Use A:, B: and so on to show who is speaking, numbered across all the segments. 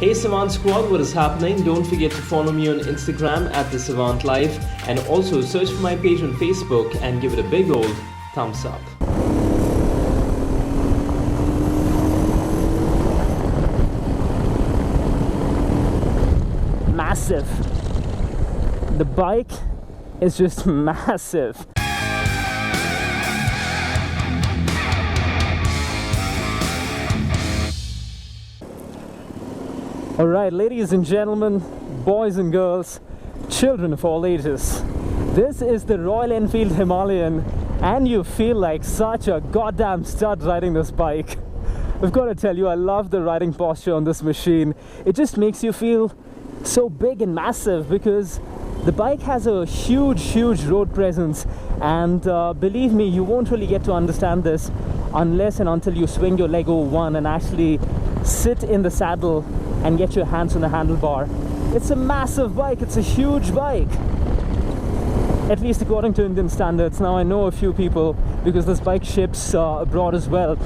A: Hey Savant Squad, what is happening? Don't forget to follow me on Instagram at The Savant Life, and also search for my page on Facebook and give it a big old thumbs up.
B: Massive. The bike is just massive. Alright, ladies and gentlemen, boys and girls, children of all ages, this is the Royal Enfield Himalayan, and you feel like such a goddamn stud riding this bike. I've got to tell you, I love the riding posture on this machine. It just makes you feel so big and massive because the bike has a huge road presence, and believe me, you won't really get to understand this unless and until you swing your leg over one and actually sit in the saddle and get your hands on the handlebar. It's a massive bike, it's a huge bike, at least according to Indian standards. Now I know a few people, because this bike ships abroad as well,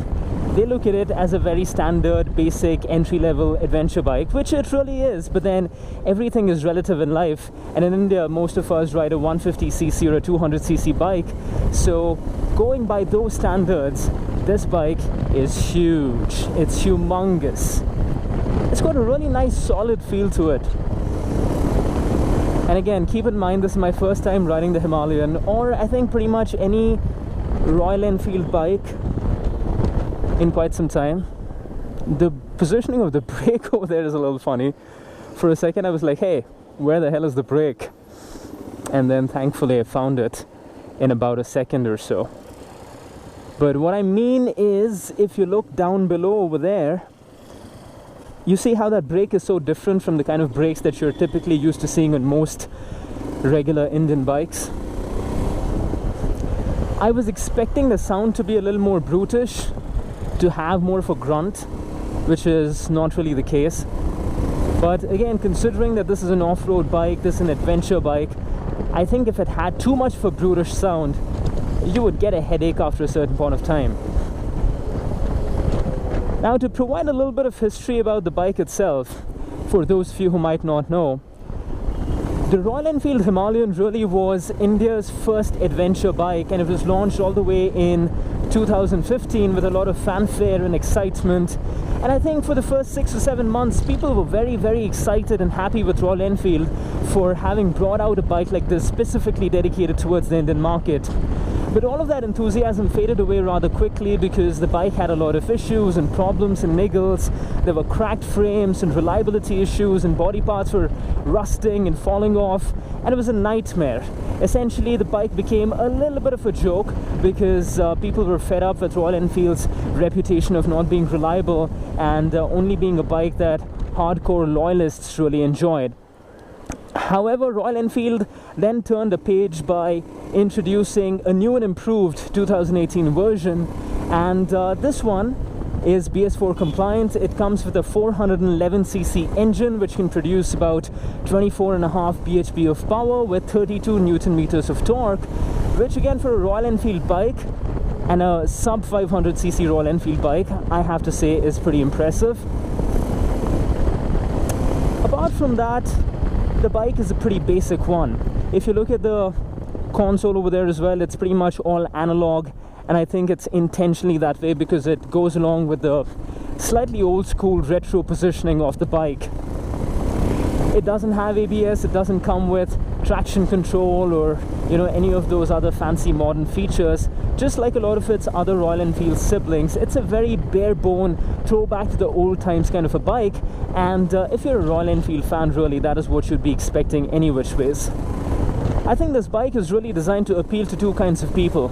B: they look at it as a very standard, basic, entry-level adventure bike, which it really is, but then everything is relative in life, and in India most of us ride a 150cc or a 200cc bike, so going by those standards, this bike is huge, it's humongous. It's got a really nice solid feel to it. And again, keep in mind, this is my first time riding the Himalayan, or I think pretty much any Royal Enfield bike in quite some time. The positioning of the brake over there is a little funny. For a second I was like, hey, where the hell is the brake? And then thankfully I found it in about a second or so. But what I mean is, if you look down below over there, you see how that brake is so different from the kind of brakes that you're typically used to seeing on most regular Indian bikes. I was expecting the sound to be a little more brutish, to have more of a grunt, which is not really the case. But again, considering that this is an off-road bike, this is an adventure bike, I think if it had too much of a brutish sound, you would get a headache after a certain point of time. Now, to provide a little bit of history about the bike itself, for those few who might not know, the Royal Enfield Himalayan really was India's first adventure bike, and it was launched all the way in 2015 with a lot of fanfare and excitement. And I think for the first 6 or 7 months, people were very excited and happy with Royal Enfield for having brought out a bike like this specifically dedicated towards the Indian market. But all of that enthusiasm faded away rather quickly because the bike had a lot of issues and problems and niggles. There were cracked frames and reliability issues, and body parts were rusting and falling off, and it was a nightmare. Essentially, the bike became a little bit of a joke because people were fed up with Royal Enfield's reputation of not being reliable and only being a bike that hardcore loyalists really enjoyed. However, Royal Enfield then turned a page by introducing a new and improved 2018 version, and this one is BS4 compliant. It comes with a 411cc engine which can produce about 24.5 bhp of power with 32 Newton meters of torque, which again, for a Royal Enfield bike and a sub 500cc Royal Enfield bike, I have to say is pretty impressive. Apart from that, the bike is a pretty basic one. If you look at the console over there as well, it's pretty much all analog, and I think it's intentionally that way because it goes along with the slightly old school retro positioning of the bike. It doesn't have ABS, it doesn't come with traction control or any of those other fancy modern features. Just like a lot of its other Royal Enfield siblings, it's a very bare bone throwback to the old times kind of a bike, and if you're a Royal Enfield fan, really that is what you'd be expecting any which ways. I think this bike is really designed to appeal to two kinds of people.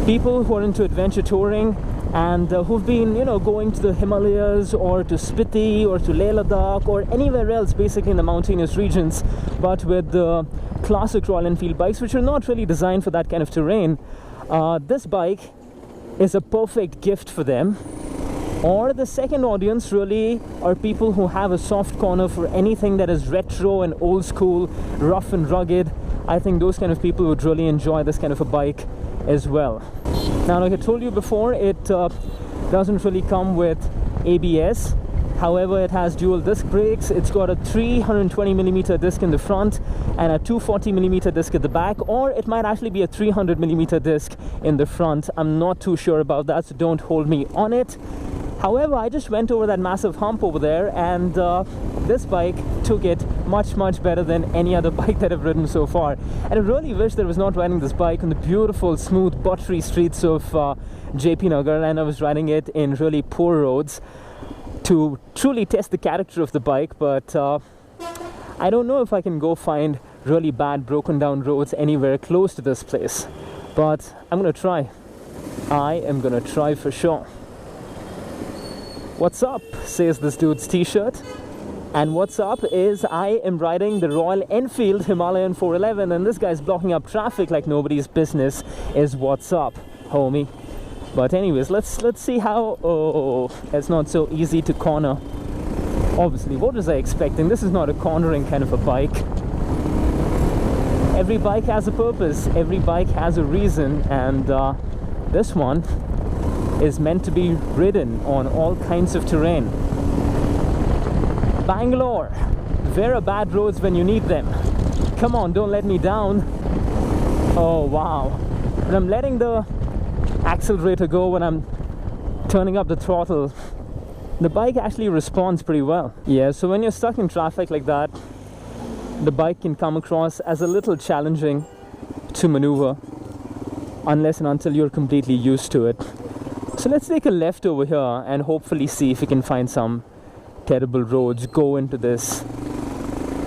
B: People who are into adventure touring and who've been going to the Himalayas or to Spiti or to Leh Ladakh or anywhere else basically in the mountainous regions, but with the classic Royal Enfield bikes which are not really designed for that kind of terrain. This bike is a perfect gift for them. Or the second audience really are people who have a soft corner for anything that is retro and old school, rough and rugged. I think those kind of people would really enjoy this kind of a bike as well. Now, like I told you before, it doesn't really come with ABS, However, it has dual disc brakes. It's got a 320mm disc in the front and a 240mm disc at the back, or it might actually be a 300mm disc in the front. I'm not too sure about that, so don't hold me on it. However, I just went over that massive hump over there, and this bike took it much better than any other bike that I've ridden so far. And I really wish that I was not riding this bike on the beautiful, smooth, buttery streets of JP Nagar, and I was riding it in really poor roads to truly test the character of the bike. But I don't know if I can go find really bad, broken down roads anywhere close to this place. But I'm gonna try. I am gonna try for sure. What's up, says this dude's t-shirt. And what's up is I am riding the Royal Enfield Himalayan 411, and this guy's blocking up traffic like nobody's business is what's up, homie. But anyways, let's see how... Oh, it's not so easy to corner. Obviously, what was I expecting? This is not a cornering kind of a bike. Every bike has a purpose. Every bike has a reason. And this one is meant to be ridden on all kinds of terrain. Bangalore, where are bad roads when you need them? Come on, don't let me down. Oh, wow. And I'm letting the accelerator go when I'm turning up the throttle. The bike actually responds pretty well. Yeah, so when you're stuck in traffic like that, the bike can come across as a little challenging to maneuver unless and until you're completely used to it. So let's take a left over here and hopefully see if we can find some terrible roads, go into this.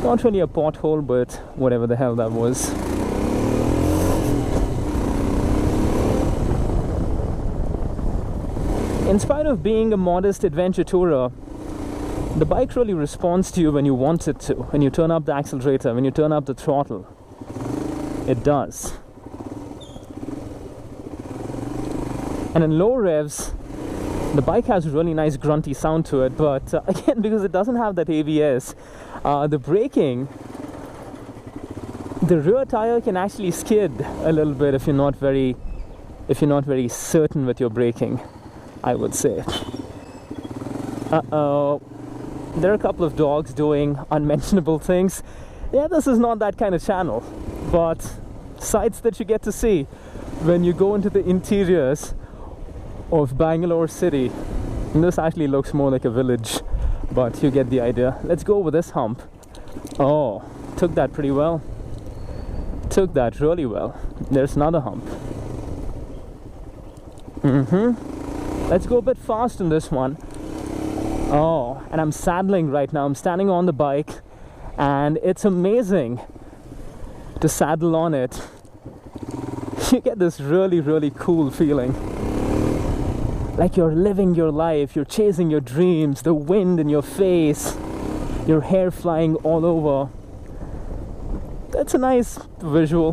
B: Not really a pothole, but whatever the hell that was. In spite of being a modest adventure tourer, the bike really responds to you when you want it to. When you turn up the accelerator, when you turn up the throttle, it does. And in low revs, the bike has a really nice grunty sound to it, but again, because it doesn't have that ABS, the braking, the rear tire can actually skid a little bit if you're not very certain with your braking, I would say. Uh-oh. There are a couple of dogs doing unmentionable things. Yeah, this is not that kind of channel, but sights that you get to see when you go into the interiors of Bangalore city. And this actually looks more like a village, but you get the idea. Let's go over this hump. Oh, took that pretty well. Took that really well. There's another hump. Let's go a bit fast on this one. Oh, and I'm saddling right now. I'm standing on the bike, and it's amazing to saddle on it. You get this really cool feeling. Like you're living your life, you're chasing your dreams, the wind in your face, your hair flying all over. That's a nice visual.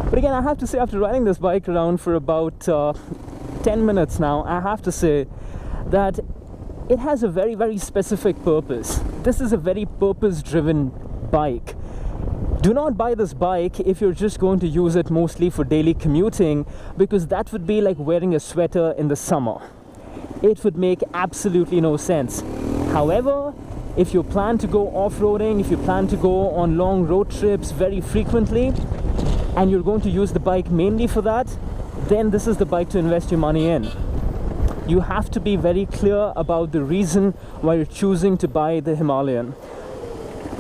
B: But again, I have to say, after riding this bike around for about 10 minutes now, I have to say that it has a very specific purpose. This is a very purpose-driven bike. Do not buy this bike if you're just going to use it mostly for daily commuting, because that would be like wearing a sweater in the summer. It would make absolutely no sense. However, if you plan to go off-roading, if you plan to go on long road trips very frequently, and you're going to use the bike mainly for that, then this is the bike to invest your money in. You have to be very clear about the reason why you're choosing to buy the Himalayan.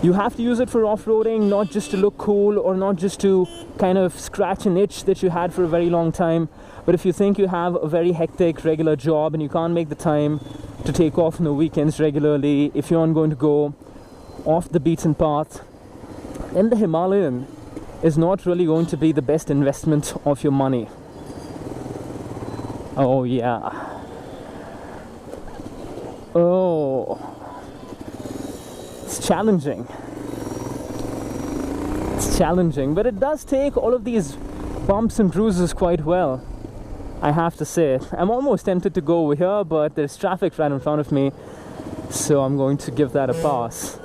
B: You have to use it for off-roading, not just to look cool or not just to kind of scratch an itch that you had for a very long time. But if you think you have a very hectic regular job and you can't make the time to take off on the weekends regularly, if you're not going to go off the beaten path, then the Himalayan is not really going to be the best investment of your money. Oh yeah. Oh. It's challenging. It's challenging, but it does take all of these bumps and bruises quite well, I have to say. I'm almost tempted to go over here, but there's traffic right in front of me, so I'm going to give that a pass.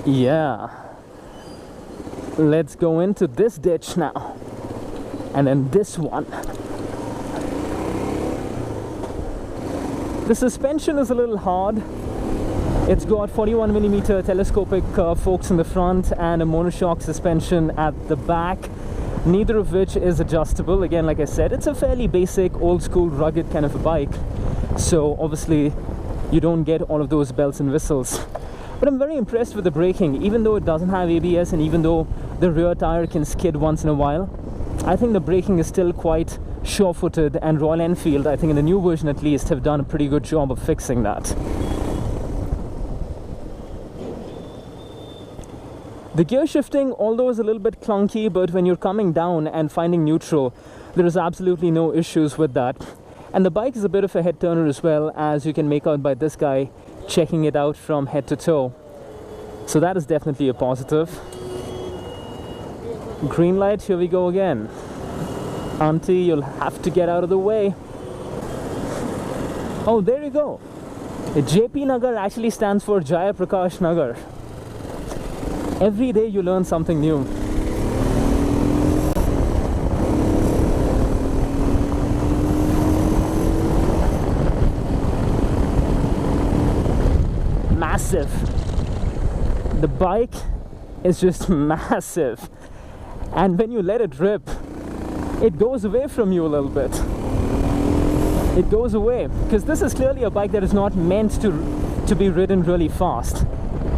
B: Yeah. Let's go into this ditch now, and then this one. The suspension is a little hard. It's got 41mm telescopic forks in the front and a monoshock suspension at the back, neither of which is adjustable. Again, like I said, it's a fairly basic, old school, rugged kind of a bike. So obviously you don't get all of those bells and whistles. But I'm very impressed with the braking. Even though it doesn't have ABS and even though the rear tire can skid once in a while, I think the braking is still quite sure-footed, and Royal Enfield, I think in the new version at least, have done a pretty good job of fixing that. The gear shifting, although is a little bit clunky, but when you're coming down and finding neutral, there is absolutely no issues with that. And the bike is a bit of a head turner as well, as you can make out by this guy checking it out from head to toe. So that is definitely a positive. Green light, here we go again. Auntie, you'll have to get out of the way. Oh, there you go. JP Nagar actually stands for Jaya Prakash Nagar. Every day you learn something new. Massive. The bike is just massive. And when you let it rip, it goes away from you a little bit. It goes away. Because this is clearly a bike that is not meant to be ridden really fast.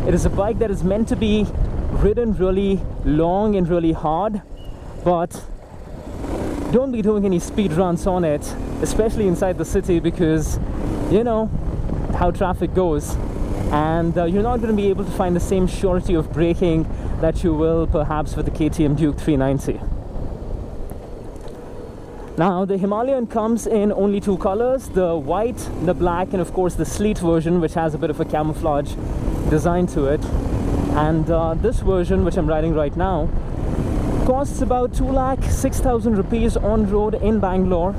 B: It is a bike that is meant to be ridden really long and really hard, but don't be doing any speed runs on it, especially inside the city, because you know how traffic goes, and you're not going to be able to find the same surety of braking that you will perhaps with the KTM Duke 390. Now the Himalayan comes in only two colors, the white, the black, and of course the sleet version, which has a bit of a camouflage design to it. And this version, which I'm riding right now, costs about 2,06,000 rupees on road in Bangalore.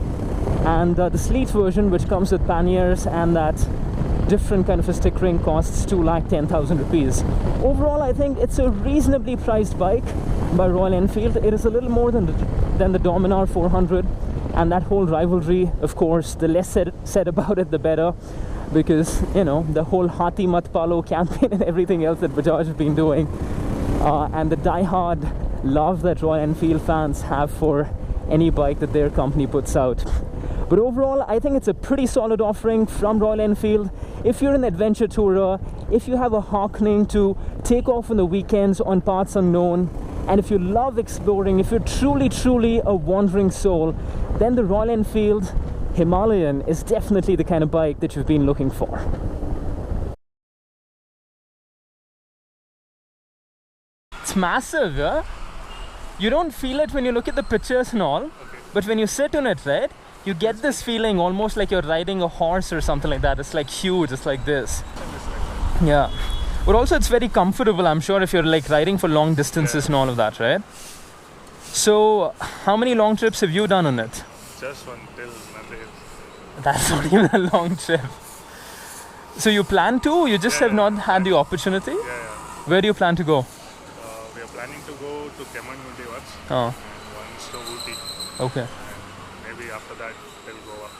B: And the sleet version, which comes with panniers and that different kind of a stick ring, costs 2,10,000 rupees. Overall, I think it's a reasonably priced bike by Royal Enfield. It is a little more than the Dominar 400, and that whole rivalry, of course, the less said about it, the better. Because, you know, the whole Hati Mat Palo campaign and everything else that Bajaj have been doing, and the die-hard love that Royal Enfield fans have for any bike that their company puts out. But overall, I think it's a pretty solid offering from Royal Enfield. If you're an adventure tourer, if you have a hearkening to take off on the weekends on parts unknown, and if you love exploring, if you're truly a wandering soul, then the Royal Enfield Himalayan is definitely the kind of bike that you've been looking for. It's massive, yeah? You don't feel it when you look at the pictures and all, but when you sit on it, right, you get this feeling almost like you're riding a horse or something like that. It's like huge, it's like this. Yeah. But also it's very comfortable, I'm sure, if you're like riding for long distances and all of that, right? So, how many long trips have you done on it?
C: Just one till Nandel.
B: That's not even a long trip. So you plan to? You just have not had the opportunity?
C: Yeah.
B: Where do you plan to go?
C: We are planning to go to Kemangundi once
B: Oh.
C: and once to Ooty.
B: Okay.
C: And maybe after that we'll go up.